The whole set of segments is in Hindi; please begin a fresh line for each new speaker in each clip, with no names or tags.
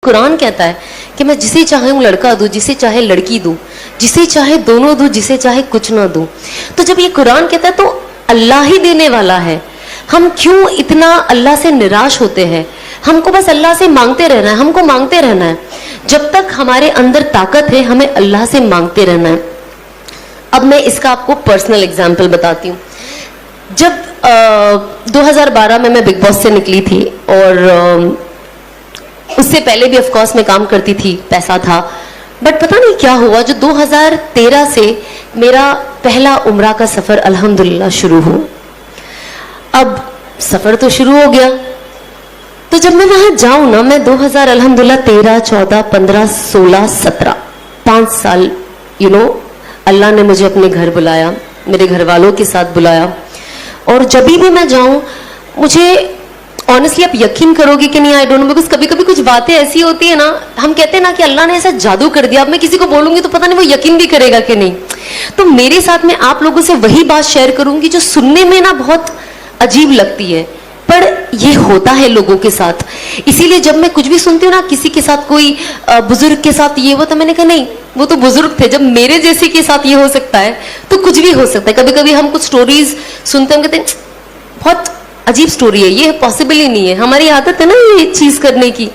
कुरान कहता है कि मैं जिसे चाहे हूँ लड़का दूँ, जिसे चाहे लड़की दूँ, जिसे चाहे दोनों दूँ, जिसे चाहे कुछ ना दूँ। तो जब ये कुरान कहता है तो अल्लाह ही देने वाला है। हम क्यों इतना अल्लाह से निराश होते हैं? हमको बस अल्लाह से मांगते रहना है, हमको मांगते रहना है। जब तक हमारे अंदर ताकत है हमें अल्लाह से मांगते रहना है। अब मैं इसका आपको पर्सनल एग्जाम्पल बताती हूँ। जब 2012 में मैं बिग बॉस से निकली थी और उससे पहले भी ऑफ कोर्स मैं काम करती थी, पैसा था, बट पता नहीं क्या हुआ, जो 2013 से मेरा पहला उम्रा का सफर अल्हम्दुलिल्लाह शुरू हुआ। अब सफर तो शुरू हो गया, तो जब मैं वहां जाऊं ना, मैं 2000 अल्हम्दुलिल्लाह 13, 14, 15, 16, 17 5 साल अल्लाह ने मुझे अपने घर बुलाया, मेरे घर वालों के साथ बुलाया। और जब भी मैं जाऊं, मुझे ऑनेस्टली आप यकीन करोगे कि नहीं, आई डोंट नो, बिकॉज कभी कभी कुछ बातें ऐसी होती है ना, हम कहते हैं ना कि अल्लाह ने ऐसा जादू कर दिया। अब मैं किसी को बोलूंगी तो पता नहीं वो यकीन भी करेगा कि नहीं। तो मेरे साथ में आप लोगों से वही बात शेयर करूंगी जो सुनने में ना बहुत अजीब लगती है, पर ये होता है लोगों के साथ। इसीलिए जब मैं कुछ भी सुनती हूँ ना, किसी के साथ, कोई बुजुर्ग के साथ ये हुआ, तो मैंने कहा नहीं, वो तो बुजुर्ग थे, जब मेरे जैसे के साथ ये हो सकता है तो कुछ भी हो सकता है। कभी कभी हम कुछ स्टोरीज सुनते हैं, कहते हैं बहुत अजीब स्टोरी है, ये पॉसिबल ही नहीं है। हमारी आदत है ना ये चीज करने की।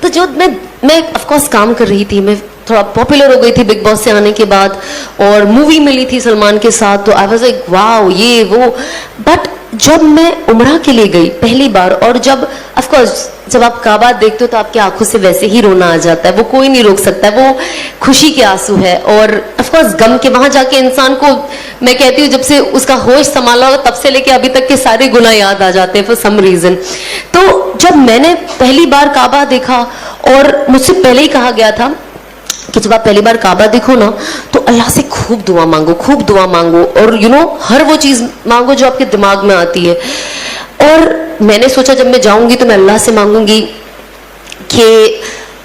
तो जो मैं ऑफ कोर्स काम कर रही थी, मैं थोड़ा पॉपुलर हो गई थी बिग बॉस से आने के बाद, और मूवी मिली थी सलमान के साथ, तो आई वाज लाइक वाओ ये वो। बट जब मैं उम्रा के लिए गई पहली बार, और जब ऑफ कोर्स जब आप काबा देखते हो तो आपकी आंखों से वैसे ही रोना आ जाता है, वो कोई नहीं रोक सकता है, वो खुशी के आंसू है। और ऑफ कोर्स गम के, वहां जाके इंसान को, मैं कहती हूँ, जब से उसका होश संभाला हो तब से लेके अभी तक के सारे गुनाह याद आ जाते हैं फॉर सम रीजन। तो जब मैंने पहली बार काबा देखा, और मुझसे पहले ही कहा गया था कि जब आप पहली बार काबा देखो ना, तो अल्लाह से खूब दुआ मांगो, खूब दुआ मांगो, और हर वो चीज मांगो जो आपके दिमाग में आती है। और मैंने सोचा जब मैं जाऊंगी तो मैं अल्लाह से मांगूंगी कि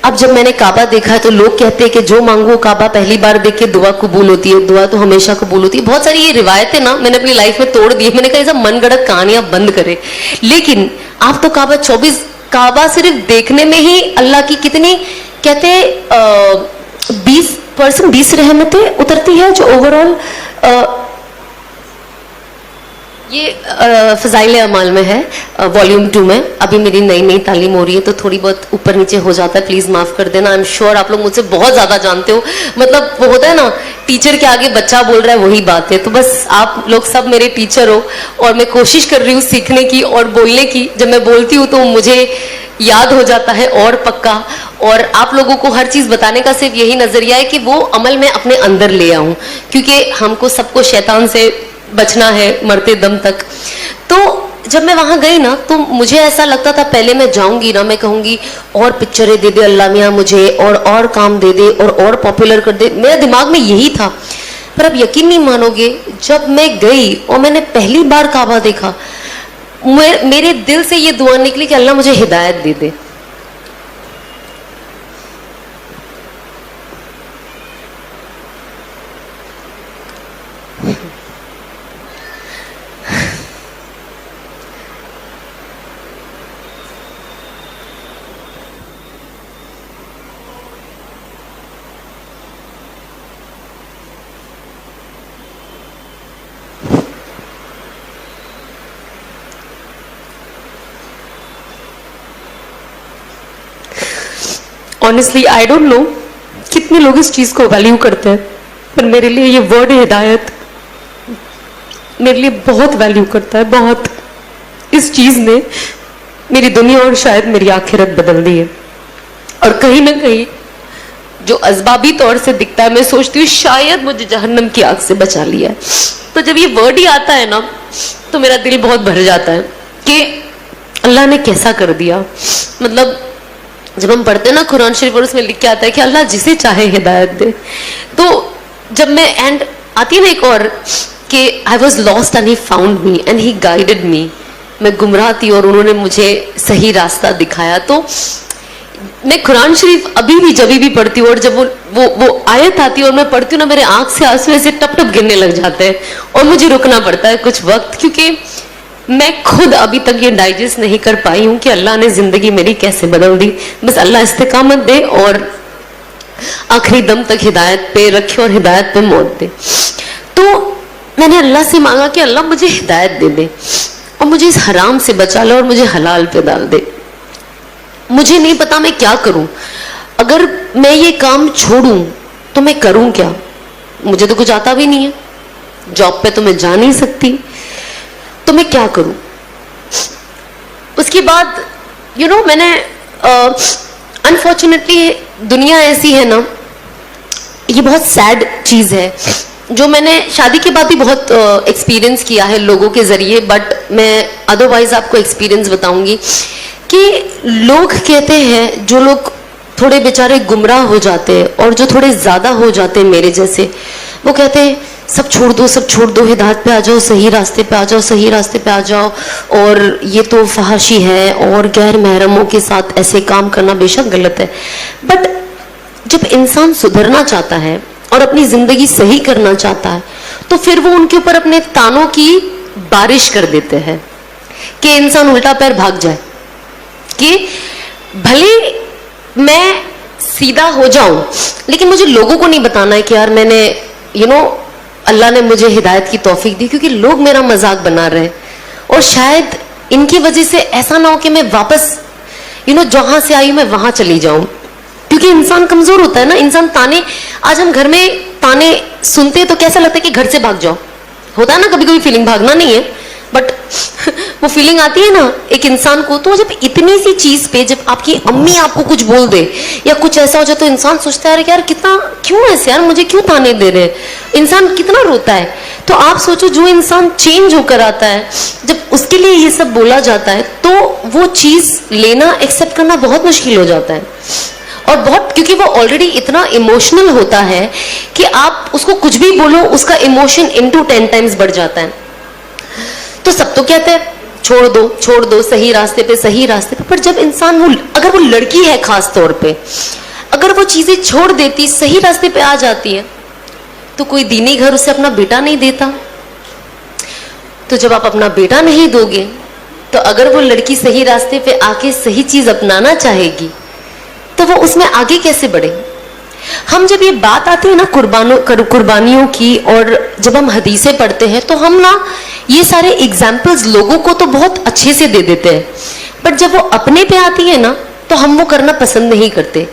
अब जब मैंने काबा देखा है तो लोग कहते हैं कि जो मांगो काबा पहली बार देख के दुआ कबूल होती है, दुआ तो हमेशा कबूल होती है। बहुत सारी ये रिवायतें ना मैंने अपनी लाइफ में तोड़ दी। मैंने कहा ऐसा मनगढ़ंत कहानियां बंद करे, लेकिन आप तो काबा सिर्फ देखने में ही अल्लाह की कितनी, कहते 20 रहमतें उतरती है, जो ओवरऑल ये फजाइल अमाल में है, वॉल्यूम 2 में। अभी मेरी नई तालीम हो रही है तो थोड़ी बहुत ऊपर नीचे हो जाता है, प्लीज माफ कर देना। आई एम श्योर आप लोग मुझसे बहुत ज्यादा जानते हो, मतलब वो होता है ना, टीचर के आगे बच्चा बोल रहा है, वही बात है। तो बस आप लोग सब मेरे टीचर हो, और मैं कोशिश कर रही हूँ सीखने की और बोलने की। जब मैं बोलती हूँ तो मुझे याद हो जाता है और पक्का। और आप लोगों को हर चीज बताने का सिर्फ यही नजरिया है कि वो अमल में अपने अंदर ले आऊं, क्योंकि हमको सबको शैतान से बचना है मरते दम तक। तो जब मैं वहां गई ना, तो मुझे ऐसा लगता था, पहले मैं जाऊंगी ना, मैं कहूंगी और पिक्चरें दे दे अल्लाह मियां मुझे, और काम दे दे, और पॉपुलर कर दे। मेरे दिमाग में यही था। पर अब यकीन नहीं मानोगे, जब मैं गई और मैंने पहली बार काबा देखा, मेरे दिल से ये दुआ निकली कि अल्लाह मुझे हिदायत दे दे। ऑनेस्टली आई डोंट नो कितने लोग इस चीज को वैल्यू करते हैं, पर मेरे लिए ये वर्ड हिदायत मेरे लिए बहुत वैल्यू करता है, बहुत। इस चीज ने मेरी दुनिया और शायद मेरी आखिरत बदल दी है। और कहीं ना कहीं जो अज़बाबी तौर से दिखता है, मैं सोचती हूँ शायद मुझे जहन्नम की आग से बचा लिया है। तो जब ये वर्ड ही आता है ना, तो मेरा दिल बहुत भर जाता है कि अल्लाह ने कैसा कर दिया। मतलब जब हम पढ़ते हैं ना कुरान शरीफ, और उसमें लिख के आता है कि अल्लाह जिसे चाहे हिदायत दे। तो जब मैं एंड आती है ना एक और, कि I was lost and he found me and he guided मी। मैं गुमराह थी और उन्होंने मुझे सही रास्ता दिखाया। तो मैं कुरान शरीफ अभी भी जब भी पढ़ती हूँ, और जब वो आयत आती है और मैं पढ़ती हूँ ना, मेरे आंख से आंसू ऐसे टप टप गिरने लग जाते हैं, और मुझे रुकना पड़ता है कुछ वक्त, क्योंकि मैं खुद अभी तक ये डाइजेस्ट नहीं कर पाई हूं कि अल्लाह ने जिंदगी मेरी कैसे बदल दी। बस अल्लाह इस्तिकामत दे और आखिरी दम तक हिदायत पे रखे और हिदायत पे मौत दे। तो मैंने अल्लाह से मांगा कि अल्लाह मुझे हिदायत दे दे और मुझे इस हराम से बचा ले और मुझे हलाल पे डाल दे। मुझे नहीं पता मैं क्या करूं, अगर मैं ये काम छोड़ूं तो मैं करूं क्या? मुझे तो कुछ आता भी नहीं है, जॉब पे तो मैं जा नहीं सकती, तो मैं क्या करूं? उसके बाद मैंने अनफॉर्चुनेटली दुनिया ऐसी है ना, ये बहुत सैड चीज है जो मैंने शादी के बाद भी बहुत एक्सपीरियंस किया है लोगों के जरिए, बट मैं अदरवाइज आपको एक्सपीरियंस बताऊंगी कि लोग कहते हैं, जो लोग थोड़े बेचारे गुमराह हो जाते हैं और जो थोड़े ज्यादा हो जाते हैं मेरे जैसे, वो कहते हैं सब छोड़ दो, सब छोड़ दो, हिदायत पे आ जाओ, सही रास्ते पे आ जाओ, सही रास्ते पे आ जाओ, और ये तो फहाशी है और गैर महरमों के साथ ऐसे काम करना बेशक गलत है। बट जब इंसान सुधरना चाहता है और अपनी जिंदगी सही करना चाहता है तो फिर वो उनके ऊपर अपने तानों की बारिश कर देते हैं कि इंसान उल्टा पैर भाग जाए, कि भले मैं सीधा हो जाऊं लेकिन मुझे लोगों को नहीं बताना है कि यार मैंने अल्लाह ने मुझे हिदायत की तौफीक दी, क्योंकि लोग मेरा मजाक बना रहे हैं और शायद इनकी वजह से ऐसा ना हो कि मैं वापस जहां से आई मैं वहां चली जाऊं, क्योंकि इंसान कमजोर होता है ना। इंसान ताने, आज हम घर में ताने सुनते तो कैसा लगता है कि घर से भाग जाओ, होता है ना कभी कभी फीलिंग, भागना नहीं है बट वो फीलिंग आती है ना एक इंसान को। तो जब इतनी सी चीज पे जब आपकी अम्मी आपको कुछ बोल दे या कुछ ऐसा हो जाए तो इंसान सोचता है यार कितना, क्यों ऐसे यार, मुझे क्यों ताने दे रहे, इंसान कितना रोता है। तो आप सोचो जो इंसान चेंज होकर आता है, जब उसके लिए ये सब बोला जाता है तो वो चीज लेना, एक्सेप्ट करना बहुत मुश्किल हो जाता है। और बहुत, क्योंकि वो ऑलरेडी इतना इमोशनल होता है कि आप उसको कुछ भी बोलो उसका इमोशन इनटू 10 टाइम्स बढ़ जाता है। तो सब तो कहते हैं छोड़ दो, छोड़ दो, सही रास्ते पे, सही रास्ते पे। पर जब इंसान अगर वो लड़की है खास तौर पे, अगर वो चीजें छोड़ देती, सही रास्ते पे आ जाती है, तो कोई दीनी घर उसे अपना बेटा नहीं देता। तो जब आप अपना बेटा नहीं दोगे तो अगर वो लड़की सही रास्ते पे आके सही चीज अपनाना चाहेगी तो वो उसमें आगे कैसे बढ़े? हम जब ये बात आती है ना कुर्बानियों की, और जब हम हदीसें पढ़ते हैं तो हम ना ये सारे एग्जाम्पल्स लोगों को तो बहुत अच्छे से दे देते हैं, बट जब वो अपने पे आती है ना तो हम वो करना पसंद नहीं करते।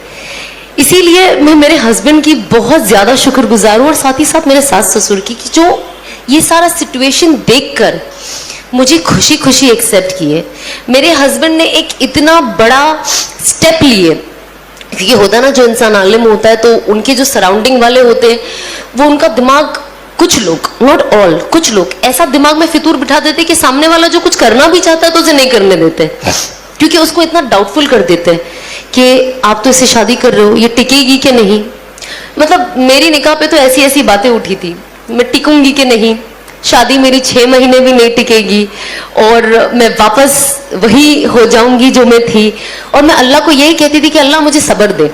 इसीलिए मैं मेरे हस्बैंड की बहुत ज्यादा शुक्रगुजार हूँ और साथ ही साथ मेरे सास ससुर की, कि जो ये सारा सिचुएशन देखकर मुझे खुशी खुशी एक्सेप्ट किए। मेरे हस्बैंड ने एक इतना बड़ा स्टेप लिए, क्योंकि होता है ना जो इंसान आलिम होता है तो उनके जो सराउंडिंग वाले होते हैं वो उनका दिमाग, कुछ लोग, नॉट ऑल, कुछ लोग ऐसा दिमाग में फितूर बिठा देते कि सामने वाला जो कुछ करना भी चाहता है तो उसे नहीं करने देते, क्योंकि उसको इतना डाउटफुल कर देते हैं कि आप तो इससे शादी कर रहे हो, ये टिकेगी कि नहीं। मतलब मेरी निकाह पे तो ऐसी ऐसी बातें उठी थी, मैं टिकूंगी कि नहीं, शादी मेरी 6 महीने भी नहीं टिकेगी और मैं वापस वही हो जाऊंगी जो मैं थी। और मैं अल्लाह को यही कहती थी कि अल्लाह मुझे सब्र दे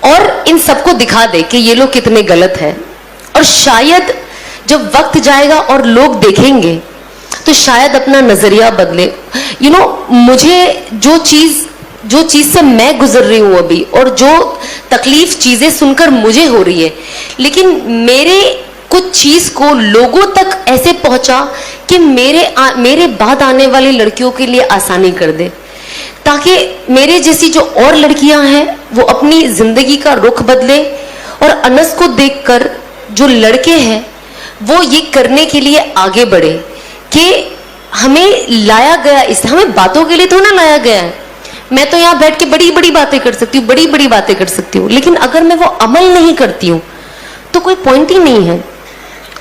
और इन सबको दिखा दे कि ये लोग कितने गलत है। और शायद जब वक्त जाएगा और लोग देखेंगे तो शायद अपना नजरिया बदले। मुझे जो चीज से मैं गुजर रही हूं अभी, और जो तकलीफ चीजें सुनकर मुझे हो रही है, लेकिन मेरे कुछ चीज को लोगों तक ऐसे पहुंचा कि मेरे बाद आने वाली लड़कियों के लिए आसानी कर दे, ताकि मेरे जैसी जो और लड़कियां हैं वो अपनी जिंदगी का रुख बदले। और अनस को देखकर जो लड़के हैं वो ये करने के लिए आगे बढ़े कि हमें लाया गया, इस हमें बातों के लिए तो ना लाया गया है। मैं तो यहाँ बैठ के बड़ी बड़ी बातें कर सकती हूँ, बड़ी बड़ी बातें कर सकती हूँ, लेकिन अगर मैं वो अमल नहीं करती हूँ तो कोई पॉइंट ही नहीं है।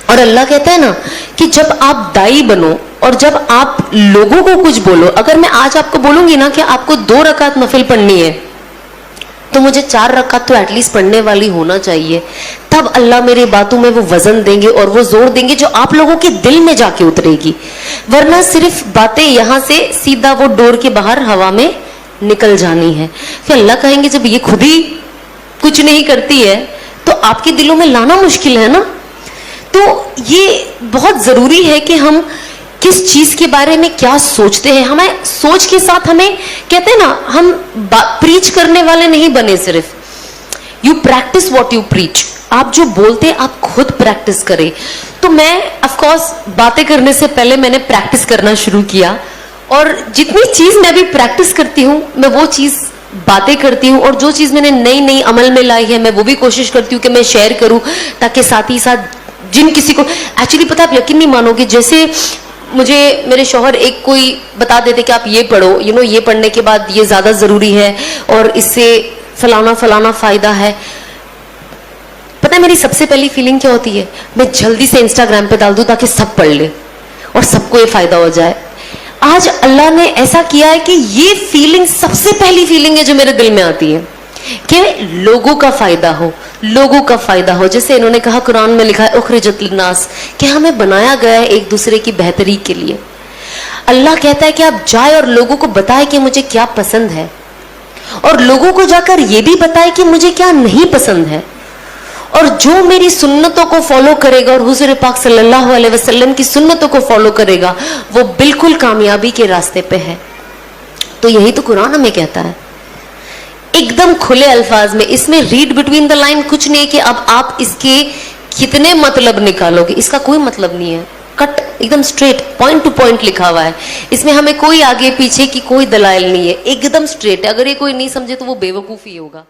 और अल्लाह कहता है ना कि जब आप दाई बनो और जब आप लोगों को कुछ बोलो, अगर मैं आज आपको बोलूंगी ना कि आपको 2 रकात नफिल पढ़नी है तो मुझे 4 रकात तो एटलीस्ट पढ़ने वाली होना चाहिए, तब अल्लाह मेरी बातों में वो वजन देंगे और वो जोर देंगे जो आप लोगों के दिल में जाके उतरेगी। वरना सिर्फ बातें यहाँ से सीधा वो डोर के बाहर हवा में निकल जानी है। फिर अल्लाह कहेंगे जब ये खुद ही कुछ नहीं करती है तो आपके दिलों में लाना मुश्किल है ना। तो ये बहुत जरूरी है कि हम किस चीज के बारे में क्या सोचते हैं। हमें सोच के साथ, हमें कहते हैं ना, हम प्रीच करने वाले नहीं बने सिर्फ, you practice what you preach. आप जो बोलते हैं आप खुद प्रैक्टिस करें। तो मैं ऑफ कोर्स बातें करने से पहले मैंने प्रैक्टिस करना शुरू किया, और जितनी चीज मैं अभी प्रैक्टिस करती हूँ मैं वो चीज बातें करती हूँ, और जो चीज मैंने नई नई अमल में लाई है मैं वो भी कोशिश करती हूँ कि मैं शेयर करूँ, ताकि साथ ही साथ जिन किसी को एक्चुअली पता, आप यकीन नहीं मानोगे, जैसे मुझे मेरे शौहर एक कोई बता देते कि आप ये पढ़ो, ये पढ़ने के बाद ये ज्यादा जरूरी है और इससे फलाना फलाना फायदा है। पता है मेरी सबसे पहली फीलिंग क्या होती है? मैं जल्दी से इंस्टाग्राम पे डाल दूं ताकि सब पढ़ ले और सबको ये फायदा हो जाए। आज अल्लाह ने ऐसा किया है कि ये फीलिंग सबसे पहली फीलिंग है जो मेरे दिल में आती है कि लोगों का फायदा हो, लोगों का फायदा हो। जैसे इन्होंने कहा, कुरान में लिखा है उखरिजत लिन्नास, कि हमें बनाया गया है एक दूसरे की बेहतरी के लिए। अल्लाह कहता है कि आप जाए और लोगों को बताएं कि मुझे क्या पसंद है, और लोगों को जाकर ये भी बताएं कि मुझे क्या नहीं पसंद है। और जो मेरी सुन्नतों को फॉलो करेगा और हुजूर पाक सल्लल्लाहु अलैहि वसल्लम की सुन्नतों को फॉलो करेगा, वो बिल्कुल कामयाबी के रास्ते पे है। तो यही तो कुरान हमें कहता है एकदम खुले अल्फाज में। इसमें रीड बिटवीन द लाइन कुछ नहीं है कि अब आप इसके कितने मतलब निकालोगे, इसका कोई मतलब नहीं है। कट एकदम स्ट्रेट पॉइंट टू पॉइंट लिखा हुआ है। इसमें हमें कोई आगे पीछे की कोई दलाइल नहीं है, एकदम स्ट्रेट है। अगर ये कोई नहीं समझे तो वो बेवकूफी होगा।